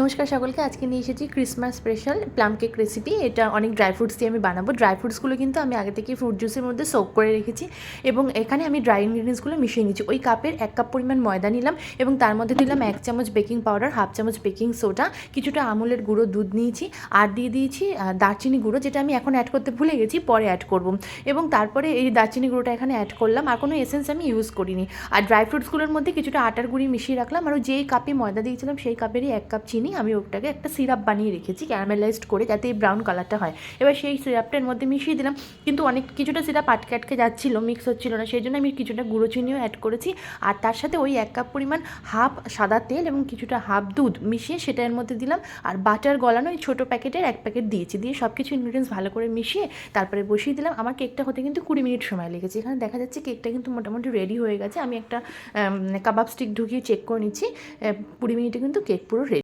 নমস্কার সকলকে। আজকে নিয়ে এসেছি Christmas special plum cake recipe. এটা অনেক ড্রাই ফ্রুটস দিয়ে আমি বানাবো। ড্রাই ফ্রুটসগুলো কিন্তু আমি আগে থেকে ফ্রুট জুসের মধ্যে সোক করে রেখেছি এবং এখানে আমি ড্রাই ইনগ্রিডিয়েন্টসগুলো মিশিয়ে নিচ্ছি। ওই কাপের 1 কাপ পরিমাণ ময়দা নিলাম এবং তার মধ্যে দিলাম 1 চামচ বেকিং পাউডার, হাফ চামচ বেকিং সোডা, কিছুটা আমুলের গুঁড়ো দুধ নিয়েছি, আর দিয়ে দিয়েছি দারচিনি গুঁড়ো, যেটা আমি এখন অ্যাড করতে ভুলে গেছি, পরে অ্যাড করব। এবং তারপরে এই দারচিনি গুঁড়োটা এখানে অ্যাড করলাম। আর কোনো এসেন্স আমি ইউজ করিনি। আর ড্রাই ফ্রুটসগুলোর মধ্যে কিছুটা আটার গুঁড়ি মিশিয়ে রাখলাম। আর যেই কাপে ময়দা দিয়েছিলাম সেই কাপেরই 1 কাপ চিনি আমি ওটাকে একটা সিরাপ বানিয়ে রেখেছি ক্যারামেলাইজড করে, যাতে এই ব্রাউন কালারটা হয়। এবার সেই সিরাপটার মধ্যে মিশিয়ে দিলাম, কিন্তু অনেক কিছুটা সিরাপ আটকে আটকে যাচ্ছিলো, মিক্স হচ্ছিল না, সেই জন্য আমি কিছুটা গুঁড়ো চিনিও অ্যাড করেছি। আর তার সাথে ওই 1 কাপ পরিমাণ হাফ সাদা তেল এবং কিছুটা হাফ দুধ মিশিয়ে সেটার মধ্যে দিলাম। আর বাটার গলানো ওই ছোটো প্যাকেটের 1 প্যাকেট দিয়েছি, দিয়ে সব কিছু ইনগ্রিডিয়েন্টস ভালো করে মিশিয়ে তারপরে বসিয়ে দিলাম। আমার কেকটা হতে কিন্তু 20 মিনিট সময় লেগেছে। এখানে দেখা যাচ্ছে কেকটা কিন্তু মোটামুটি রেডি হয়ে গেছে। আমি একটা কাবাব স্টিক ঢুকিয়ে চেক করে নিচ্ছি, 20 মিনিটে কিন্তু কেক পুরো রেডি।